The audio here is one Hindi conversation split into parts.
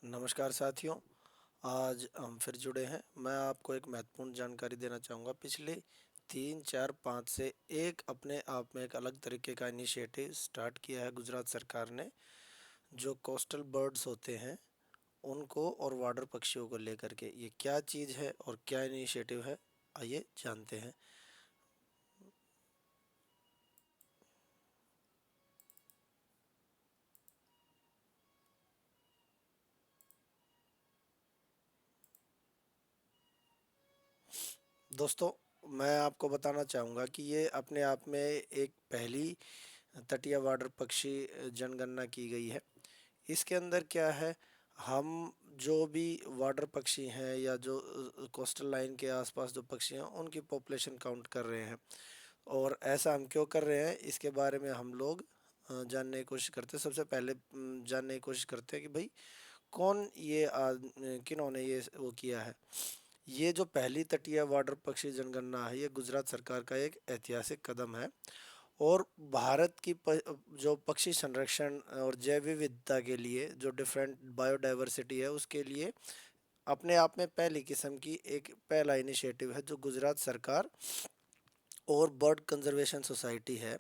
नमस्कार साथियों। आज हम फिर जुड़े हैं। मैं आपको एक महत्वपूर्ण जानकारी देना चाहूँगा। पिछले 3, 4, 5 से एक अपने आप में एक अलग तरीके का इनिशिएटिव स्टार्ट किया है गुजरात सरकार ने, जो कोस्टल बर्ड्स होते हैं उनको और वाटर पक्षियों को लेकर के। ये क्या चीज़ है और क्या इनिशिएटिव है, आइए जानते हैं। दोस्तों, मैं आपको बताना चाहूँगा कि ये अपने आप में एक पहली तटीय वाटर पक्षी जनगणना की गई है। इसके अंदर क्या है, हम जो भी वाटर पक्षी हैं या जो कोस्टल लाइन के आसपास जो पक्षी हैं उनकी पॉपुलेशन काउंट कर रहे हैं। और ऐसा हम क्यों कर रहे हैं, इसके बारे में हम लोग जानने की कोशिश करते हैं। सबसे पहले जानने की कोशिश करते हैं कि भाई कौन ये किन्होंने ये वो किया है। ये जो पहली तटीय वाटर पक्षी जनगणना है, ये गुजरात सरकार का एक ऐतिहासिक कदम है। और भारत की जो पक्षी संरक्षण और जैव विविधता के लिए, जो डिफरेंट बायोडाइवर्सिटी है उसके लिए अपने आप में पहली किस्म की एक पहला इनिशिएटिव है, जो गुजरात सरकार और बर्ड कंजर्वेशन सोसाइटी है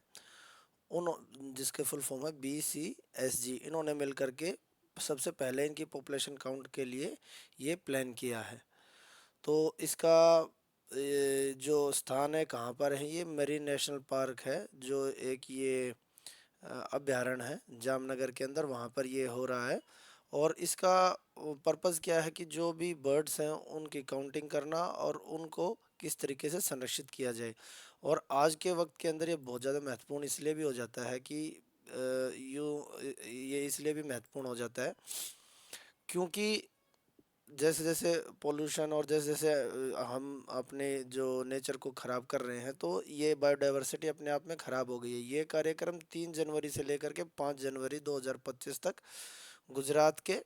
उन जिसके फुल फॉर्म है BCSG, इन्होंने मिल करके सबसे पहले इनकी पॉपुलेशन काउंट के लिए ये प्लान किया है। तो इसका जो स्थान है, कहाँ पर है, ये मरीन नेशनल पार्क है, जो एक ये अभ्यारण्य है जामनगर के अंदर, वहाँ पर ये हो रहा है। और इसका पर्पज़ क्या है कि जो भी बर्ड्स हैं उनकी काउंटिंग करना और उनको किस तरीके से संरक्षित किया जाए। और आज के वक्त के अंदर ये बहुत ज़्यादा महत्वपूर्ण इसलिए भी हो जाता है कि ये इसलिए भी महत्वपूर्ण हो जाता है क्योंकि जैसे जैसे पोल्यूशन और जैसे जैसे हम अपने जो नेचर को ख़राब कर रहे हैं, तो ये बायोडाइवर्सिटी अपने आप में ख़राब हो गई है। ये कार्यक्रम 3 जनवरी से लेकर के 5 जनवरी 2025 तक गुजरात के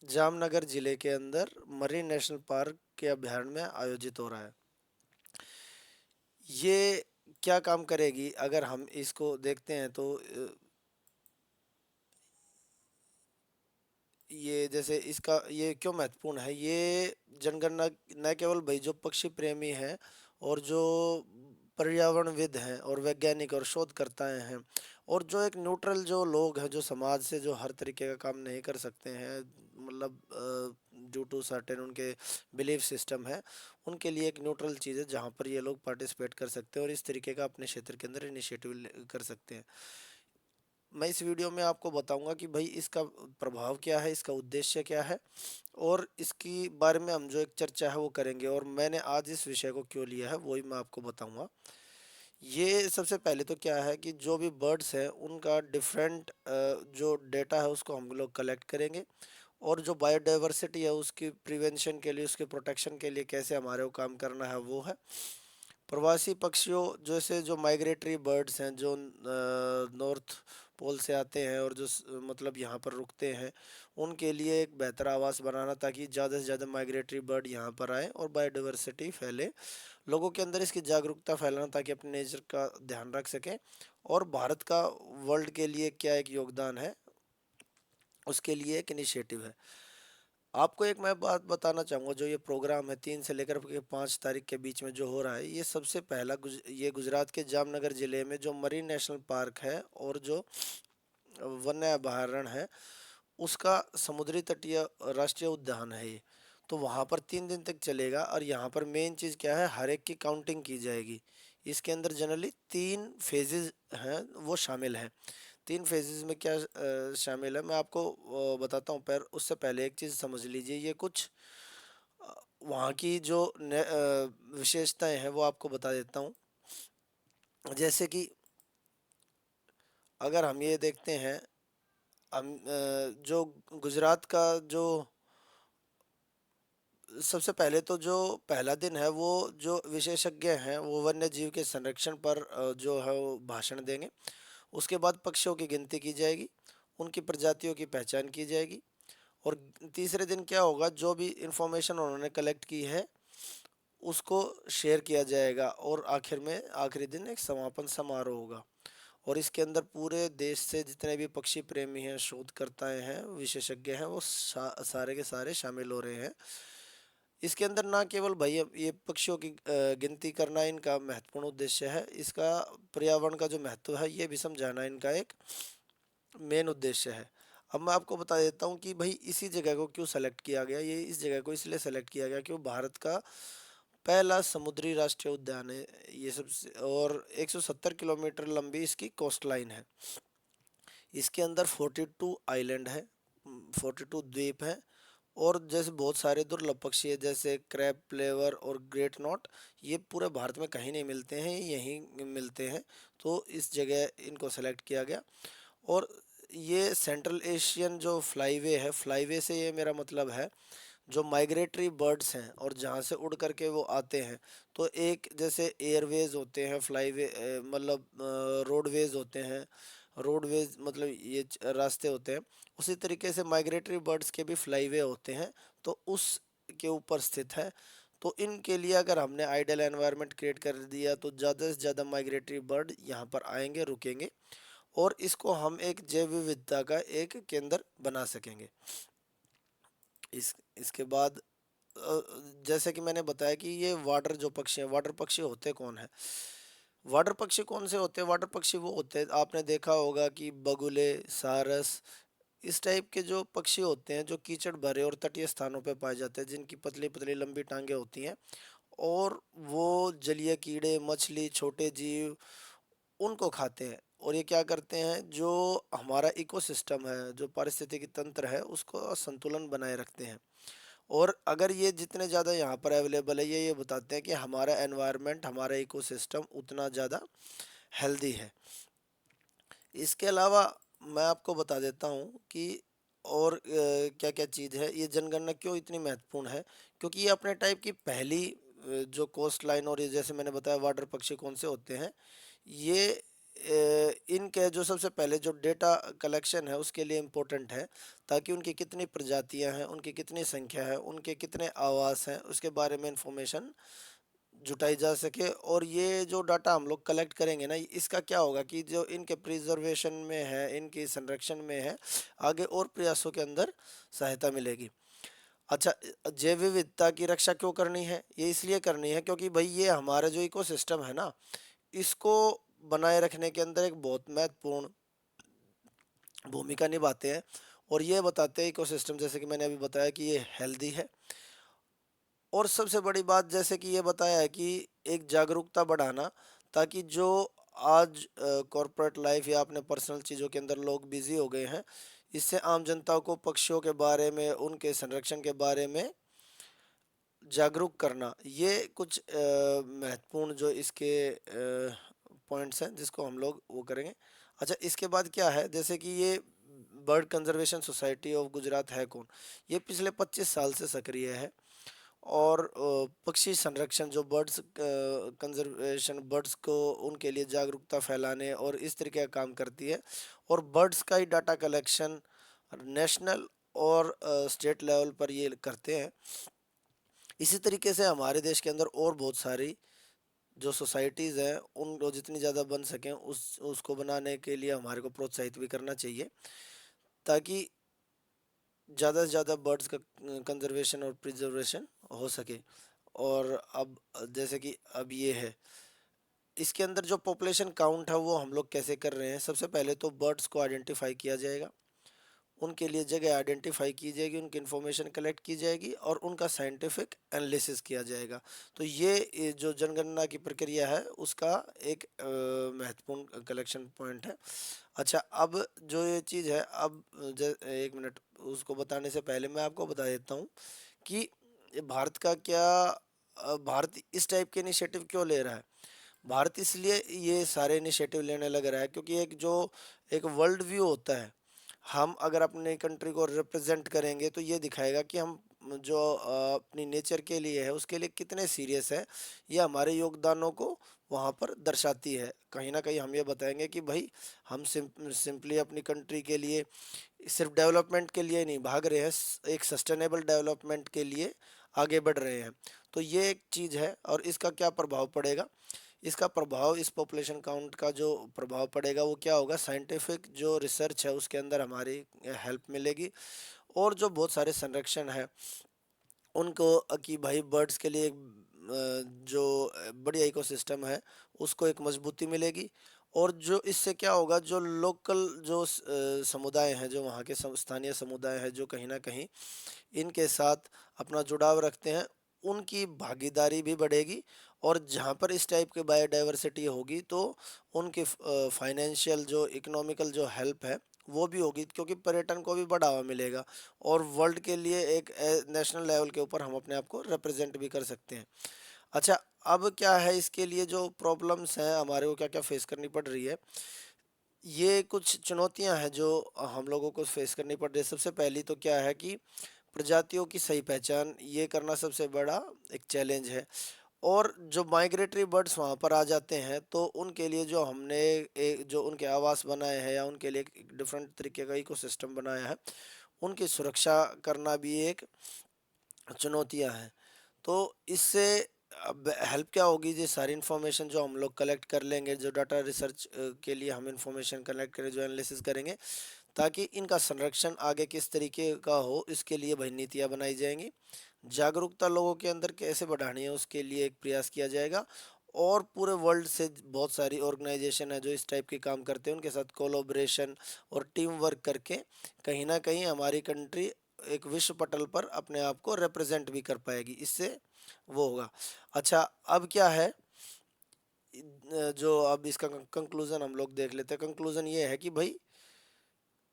जामनगर ज़िले के अंदर मरीन नेशनल पार्क के अभ्यारण्य में आयोजित हो रहा है। ये क्या काम करेगी, अगर हम इसको देखते हैं तो ये जैसे इसका ये क्यों महत्वपूर्ण है, ये जनगणना न केवल भाई जो पक्षी प्रेमी हैं और जो पर्यावरणविद हैं और वैज्ञानिक और शोधकर्ताएं हैं और जो एक न्यूट्रल जो लोग हैं, जो समाज से जो हर तरीके का काम नहीं कर सकते हैं, मतलब ड्यू टू सर्टेन उनके बिलीफ सिस्टम है, उनके लिए एक न्यूट्रल चीज़ है जहाँ पर ये लोग पार्टिसिपेट कर सकते हैं और इस तरीके का अपने क्षेत्र के अंदर इनिशिएटिव कर सकते हैं। मैं इस वीडियो में आपको बताऊंगा कि भाई इसका प्रभाव क्या है, इसका उद्देश्य क्या है और इसकी बारे में हम जो एक चर्चा है वो करेंगे। और मैंने आज इस विषय को क्यों लिया है वही मैं आपको बताऊंगा। ये सबसे पहले तो क्या है कि जो भी बर्ड्स हैं उनका डिफरेंट जो डेटा है उसको हम लोग कलेक्ट करेंगे और जो बायोडाइवर्सिटी है उसकी प्रिवेंशन के लिए, उसके प्रोटेक्शन के लिए कैसे हमारे को काम करना है वो है। प्रवासी पक्षियों, जैसे जो माइग्रेटरी बर्ड्स हैं जो नॉर्थ पोल से आते हैं और जो मतलब यहाँ पर रुकते हैं, उनके लिए एक बेहतर आवास बनाना ताकि ज़्यादा से ज़्यादा माइग्रेटरी बर्ड यहाँ पर आए और बायोडाइवर्सिटी फैले, लोगों के अंदर इसकी जागरूकता फैलाना ताकि अपने नेचर का ध्यान रख सकें। और भारत का वर्ल्ड के लिए क्या एक योगदान है, उसके लिए एक इनिशिएटिव है। आपको एक मैं बात बताना चाहूँगा, जो ये प्रोग्राम है 3 से लेकर के 5 तारीख के बीच में जो हो रहा है, ये सबसे पहला ये गुजरात के जामनगर ज़िले में जो मरीन नेशनल पार्क है और जो वन्य अभयारण्य है उसका समुद्री तटीय राष्ट्रीय उद्यान है ये। तो वहाँ पर 3 दिन तक चलेगा और यहाँ पर मेन चीज़ क्या है, हर एक की काउंटिंग की जाएगी। इसके अंदर जनरली 3 फेजेस हैं वो शामिल हैं। 3 फेजेस में क्या शामिल है मैं आपको बताता हूँ, पर उससे पहले एक चीज़ समझ लीजिए। ये कुछ वहाँ की जो विशेषताएं हैं वो आपको बता देता हूँ। जैसे कि अगर हम ये देखते हैं, हम जो गुजरात का जो सबसे पहले तो जो पहला दिन है वो जो विशेषज्ञ हैं वो वन्य जीव के संरक्षण पर जो है वो भाषण देंगे। उसके बाद पक्षियों की गिनती की जाएगी, उनकी प्रजातियों की पहचान की जाएगी। और तीसरे दिन क्या होगा, जो भी इंफॉर्मेशन उन्होंने कलेक्ट की है उसको शेयर किया जाएगा और आखिर में आखिरी दिन एक समापन समारोह होगा। और इसके अंदर पूरे देश से जितने भी पक्षी प्रेमी हैं, शोधकर्ताएं हैं, विशेषज्ञ हैं, वो सारे के सारे शामिल हो रहे हैं। इसके अंदर ना केवल भाई अब ये पक्षियों की गिनती करना इनका महत्वपूर्ण उद्देश्य है, इसका पर्यावरण का जो महत्व है ये भी समझाना इनका एक मेन उद्देश्य है। अब मैं आपको बता देता हूँ कि भाई इसी जगह को क्यों सेलेक्ट किया गया। ये इस जगह को इसलिए सेलेक्ट किया गया क्यों भारत का पहला समुद्री राष्ट्रीय उद्यान है ये सबसे, और 170 किलोमीटर लंबी इसकी कोस्ट लाइन है। इसके अंदर 42 आइलैंड है, 42 द्वीप हैं, और जैसे बहुत सारे दुर्लभ पक्षी है जैसे क्रैब, प्लेवर और ग्रेट नॉट, ये पूरे भारत में कहीं नहीं मिलते हैं, यहीं मिलते हैं। तो इस जगह इनको सेलेक्ट किया गया। और ये सेंट्रल एशियन जो फ्लाईवे है, फ्लाईवे से ये मेरा मतलब है जो माइग्रेटरी बर्ड्स हैं और जहाँ से उड़ करके वो आते हैं। तो एक जैसे एयरवेज होते हैं, फ्लाईवे मतलब रोडवेज होते हैं, रोडवेज मतलब ये रास्ते होते हैं, उसी तरीके से माइग्रेटरी बर्ड्स के भी फ्लाईवे होते हैं, तो उस के ऊपर स्थित है। तो इनके लिए अगर हमने आइडियल एनवायरनमेंट क्रिएट कर दिया तो ज़्यादा से ज़्यादा माइग्रेटरी बर्ड यहाँ पर आएंगे, रुकेंगे, और इसको हम एक जैव विविधता का एक केंद्र बना सकेंगे। इसके बाद जैसे कि मैंने बताया कि ये वाटर जो पक्षी हैं, वाटर पक्षी होते कौन है। वाटर पक्षी कौन से होते हैं? वाटर पक्षी वो होते हैं, आपने देखा होगा कि बगुले, सारस, इस टाइप के जो पक्षी होते हैं जो कीचड़ भरे और तटीय स्थानों पर पाए जाते हैं, जिनकी पतली पतली लंबी टांगे होती हैं, और वो जलीय कीड़े, मछली, छोटे जीव उनको खाते हैं। और ये क्या करते हैं, जो हमारा इकोसिस्टम है, जो पारिस्थितिकी तंत्र है, उसको संतुलन बनाए रखते हैं। और अगर ये जितने ज़्यादा यहाँ पर अवेलेबल है, ये बताते हैं कि हमारा एनवायरनमेंट, हमारा इकोसिस्टम उतना ज़्यादा हेल्दी है। इसके अलावा मैं आपको बता देता हूँ कि और क्या क्या चीज़ है, ये जनगणना क्यों इतनी महत्वपूर्ण है। क्योंकि ये अपने टाइप की पहली जो कोस्ट लाइन, और ये जैसे मैंने बताया वाटर पक्षी कौन से होते हैं, ये इनके जो सबसे पहले जो डेटा कलेक्शन है उसके लिए इम्पोर्टेंट है, ताकि उनकी कितनी प्रजातियां हैं, उनकी कितनी संख्या है, उनके कितने आवास हैं, उसके बारे में इंफॉर्मेशन जुटाई जा सके। और ये जो डाटा हम लोग कलेक्ट करेंगे ना, इसका क्या होगा कि जो इनके प्रिजर्वेशन में है, इनकी संरक्षण में है, आगे और प्रयासों के अंदर सहायता मिलेगी। अच्छा, जैव विविधता की रक्षा क्यों करनी है? ये इसलिए करनी है क्योंकि भाई ये हमारा जो इकोसिस्टम है ना, इसको बनाए रखने के अंदर एक बहुत महत्वपूर्ण भूमिका निभाते हैं। और ये बताते हैं इकोसिस्टम, जैसे कि मैंने अभी बताया कि ये हेल्दी है। और सबसे बड़ी बात जैसे कि ये बताया है कि एक जागरूकता बढ़ाना, ताकि जो आज कॉरपोरेट लाइफ या अपने पर्सनल चीज़ों के अंदर लोग बिजी हो गए हैं, इससे आम जनता को पक्षियों के बारे में, उनके संरक्षण के बारे में जागरूक करना, ये कुछ महत्वपूर्ण जो इसके पॉइंट्स हैं जिसको हम लोग वो करेंगे। अच्छा, इसके बाद क्या है, जैसे कि ये bird conservation society of Gujarat है कौन, ये पिछले 25 साल से सक्रिय है। और पक्षी संरक्षण जो बर्ड्स कंजर्वेशन, बर्ड्स को उनके लिए जागरूकता फैलाने और इस तरीके का काम करती है। और बर्ड्स का ही डाटा कलेक्शन नेशनल और स्टेट लेवल पर ये करते हैं। इसी तरीके से हमारे देश के अंदर और बहुत सारी जो सोसाइटीज़ हैं, उनको जितनी ज़्यादा बन सकें उसको बनाने के लिए हमारे को प्रोत्साहित भी करना चाहिए, ताकि ज़्यादा से ज़्यादा बर्ड्स का कंजर्वेशन और प्रिजर्वेशन हो सके। और अब जैसे कि अब ये है, इसके अंदर जो पॉपुलेशन काउंट है वो हम लोग कैसे कर रहे हैं। सबसे पहले तो बर्ड्स को आइडेंटिफाई किया जाएगा, उनके लिए जगह आइडेंटिफाई की जाएगी, उनकी इन्फॉर्मेशन कलेक्ट की जाएगी और उनका साइंटिफिक एनालिसिस किया जाएगा। तो ये जो जनगणना की प्रक्रिया है उसका एक महत्वपूर्ण कलेक्शन पॉइंट है। अच्छा, अब जो ये चीज़ है, अब एक मिनट, उसको बताने से पहले मैं आपको बता देता हूँ कि ये भारत का क्या, भारत इस टाइप के इनिशिएटिव क्यों ले रहा है। भारत इसलिए ये सारे इनिशिएटिव लेने लग रहा है क्योंकि एक वर्ल्ड व्यू होता है। हम अगर अपने कंट्री को रिप्रेजेंट करेंगे तो ये दिखाएगा कि हम जो अपनी नेचर के लिए है उसके लिए कितने सीरियस है। ये हमारे योगदानों को वहाँ पर दर्शाती है। कहीं ना कहीं हम ये बताएंगे कि भाई हम सिंपली अपनी कंट्री के लिए सिर्फ डेवलपमेंट के लिए नहीं भाग रहे हैं, एक सस्टेनेबल डेवलपमेंट के लिए आगे बढ़ रहे हैं। तो ये एक चीज़ है। और इसका क्या प्रभाव पड़ेगा, इसका प्रभाव, इस पॉपुलेशन काउंट का जो प्रभाव पड़ेगा वो क्या होगा, साइंटिफिक जो रिसर्च है उसके अंदर हमारी हेल्प मिलेगी। और जो बहुत सारे संरक्षण है उनको कि भाई बर्ड्स के लिए जो बढ़िया इकोसिस्टम है उसको एक मजबूती मिलेगी। और जो इससे क्या होगा, जो लोकल जो समुदाय हैं, जो वहाँ के स्थानीय समुदाय हैं जो कहीं ना कहीं इनके साथ अपना जुड़ाव रखते हैं, उनकी भागीदारी भी बढ़ेगी। और जहाँ पर इस टाइप की बायोडाइवर्सिटी होगी तो उनकी फाइनेंशियल जो इकोनॉमिकल जो हेल्प है वो भी होगी, क्योंकि पर्यटन को भी बढ़ावा मिलेगा। और वर्ल्ड के लिए एक नेशनल लेवल के ऊपर हम अपने आप को रिप्रेजेंट भी कर सकते हैं। अच्छा, अब क्या है, इसके लिए जो प्रॉब्लम्स हैं हमारे को क्या क्या फेस करनी पड़ रही है, ये कुछ चुनौतियां हैं जो हम लोगों को फेस करनी पड़ रही है। सबसे पहली तो क्या है कि प्रजातियों की सही पहचान ये करना सबसे बड़ा एक चैलेंज है। और जो माइग्रेटरी बर्ड्स वहाँ पर आ जाते हैं तो उनके लिए जो हमने जो उनके आवास बनाए हैं या उनके लिए एक डिफरेंट तरीके का इकोसिस्टम बनाया है, उनकी सुरक्षा करना भी एक चुनौतियां हैं। तो इससे अब हेल्प क्या होगी, ये सारी इन्फॉर्मेशन जो हम लोग कलेक्ट कर लेंगे, जो डाटा रिसर्च के लिए हम इन्फॉर्मेशन कलेक्ट करें, जो एनालिसिस करेंगे, ताकि इनका संरक्षण आगे किस तरीके का हो इसके लिए भाई नीतियाँ बनाई जाएंगी। जागरूकता लोगों के अंदर कैसे बढ़ानी है उसके लिए एक प्रयास किया जाएगा। और पूरे वर्ल्ड से बहुत सारी ऑर्गेनाइजेशन है जो इस टाइप के काम करते हैं, उनके साथ कोलोब्रेशन और टीम वर्क करके कहीं ना कहीं हमारी कंट्री एक विश्व पटल पर अपने आप को रिप्रेजेंट भी कर पाएगी, इससे वो होगा। अच्छा, अब क्या है, जो अब इसका कंक्लूजन हम लोग देख लेते हैं। कंक्लूजन ये है कि भाई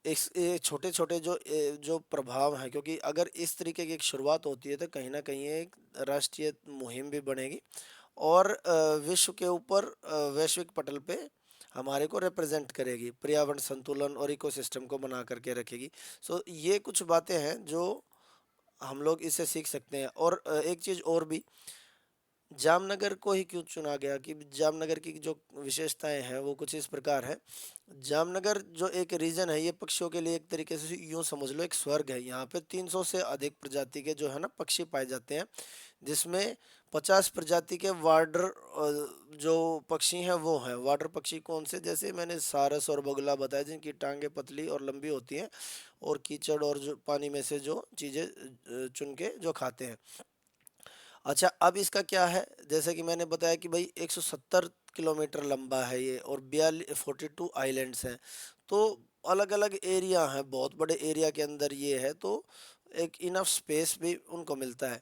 इस ये छोटे छोटे जो प्रभाव हैं, क्योंकि अगर इस तरीके की एक शुरुआत होती है तो कहीं ना कहीं एक राष्ट्रीय मुहिम भी बनेगी और विश्व के ऊपर वैश्विक पटल पे हमारे को रिप्रेजेंट करेगी, पर्यावरण संतुलन और इकोसिस्टम को बना करके रखेगी। सो ये कुछ बातें हैं जो हम लोग इससे सीख सकते हैं। और एक चीज़ और भी, जामनगर को ही क्यों चुना गया, कि जामनगर की जो विशेषताएं हैं वो कुछ इस प्रकार है। जामनगर जो एक रीजन है ये पक्षियों के लिए एक तरीके से यूं समझ लो एक स्वर्ग है। यहाँ पे 300 से अधिक प्रजाति के जो है ना पक्षी पाए जाते हैं, जिसमें 50 प्रजाति के वार्डर जो पक्षी हैं वो हैं। वार्डर पक्षी कौन से, जैसे मैंने सारस और बगुला बताया, जिनकी टांगे पतली और लंबी होती हैं और कीचड़ और जो पानी में से जो चीज़ें चुन के जो खाते हैं। अच्छा, अब इसका क्या है, जैसे कि मैंने बताया कि भाई 170 किलोमीटर लंबा है ये और 42 आइलैंड्स हैं। तो अलग अलग एरिया हैं, बहुत बड़े एरिया के अंदर ये है, तो एक इनफ स्पेस भी उनको मिलता है।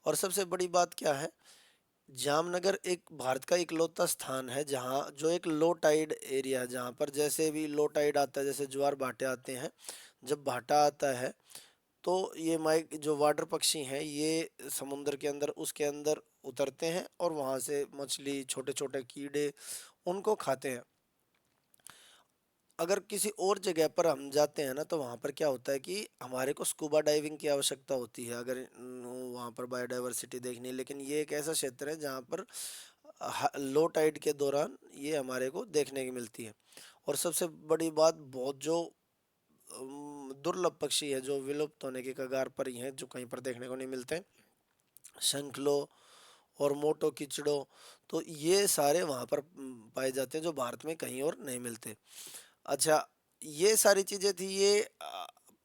और सबसे बड़ी बात क्या है, जामनगर एक भारत का इकलौता स्थान है जहाँ जो एक लो टाइड एरिया है, जहाँ पर जैसे भी लो टाइड आता है, जैसे ज्वार भाटे आते हैं, जब भाटा आता है तो ये माइक जो वाटर पक्षी हैं ये समुद्र के अंदर उसके अंदर उतरते हैं और वहाँ से मछली, छोटे छोटे कीड़े उनको खाते हैं। अगर किसी और जगह पर हम जाते हैं ना तो वहाँ पर क्या होता है कि हमारे को स्कूबा डाइविंग की आवश्यकता होती है अगर वहाँ पर बायोडाइवर्सिटी देखनी है। लेकिन ये एक ऐसा क्षेत्र है जहाँ पर लो टाइड के दौरान ये हमारे को देखने की मिलती है। और सबसे बड़ी बात, बहुत जो दुर्लभ पक्षी है जो विलुप्त होने के कगार पर ही हैं, जो कहीं पर देखने को नहीं मिलते, शंखलो और मोटो कीचड़ो, तो ये सारे वहाँ पर पाए जाते हैं जो भारत में कहीं और नहीं मिलते। अच्छा, ये सारी चीज़ें थी, ये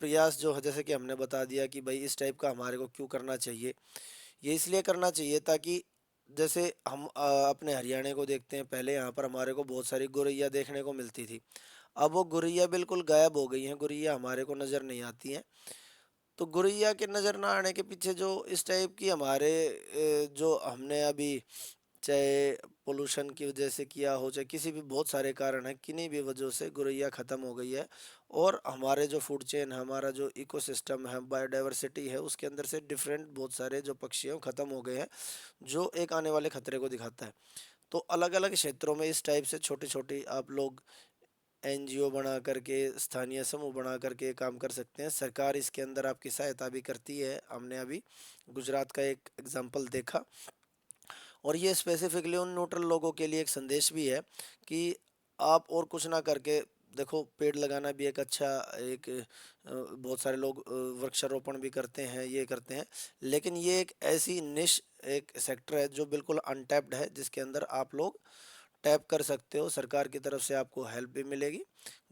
प्रयास जो है, जैसे कि हमने बता दिया कि भाई इस टाइप का हमारे को क्यों करना चाहिए। ये इसलिए करना चाहिए ताकि जैसे हम अपने हरियाणा को देखते हैं, पहले यहाँ पर हमारे को बहुत सारी गौरैया देखने को मिलती थी। अब वो गौरैया बिल्कुल गायब हो गई हैं, गौरैया हमारे को नज़र नहीं आती हैं। तो गौरैया के नज़र ना आने के पीछे जो इस टाइप की हमारे जो हमने अभी, चाहे पोल्यूशन की वजह से किया हो, चाहे किसी भी बहुत सारे कारण हैं, किन्हीं भी वजह से गौरैया ख़त्म हो गई है। और हमारे जो फूड चेन है, हमारा जो इकोसिस्टम है, बायोडाइवर्सिटी है, उसके अंदर से डिफरेंट बहुत सारे जो पक्षी हैं वो ख़त्म हो गए हैं, जो एक आने वाले खतरे को दिखाता है। तो अलग अलग क्षेत्रों में इस टाइप से छोटी छोटी आप लोग एनजीओ बना करके, स्थानीय समूह बना करके काम कर सकते हैं। सरकार इसके अंदर आपकी सहायता भी करती है, हमने अभी गुजरात का एक एग्जाम्पल देखा। और ये स्पेसिफिकली उन न्यूट्रल लोगों के लिए एक संदेश भी है कि आप और कुछ ना करके देखो पेड़ लगाना भी एक अच्छा एक बहुत सारे लोग वृक्षारोपण भी करते हैं, ये करते हैं, लेकिन ये एक ऐसी निश एक सेक्टर है जो बिल्कुल अनटैप्ड है, जिसके अंदर आप लोग टैप कर सकते हो। सरकार की तरफ से आपको हेल्प भी मिलेगी।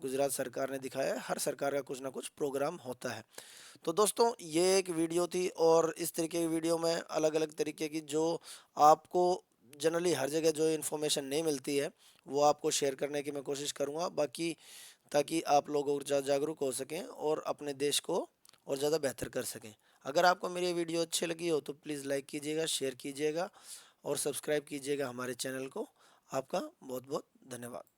गुजरात सरकार ने दिखाया है, हर सरकार का कुछ ना कुछ प्रोग्राम होता है। तो दोस्तों ये एक वीडियो थी, और इस तरीके की वीडियो में अलग अलग तरीके की जो आपको जनरली हर जगह जो इन्फॉर्मेशन नहीं मिलती है वो आपको शेयर करने की मैं कोशिश करूँगा, बाकी ताकि आप लोग और ज़्यादा जागरूक हो सकें और अपने देश को और ज़्यादा बेहतर कर सकें। अगर आपको मेरी ये वीडियो अच्छी लगी हो तो प्लीज़ लाइक कीजिएगा, शेयर कीजिएगा और सब्सक्राइब कीजिएगा हमारे चैनल को। आपका बहुत बहुत धन्यवाद।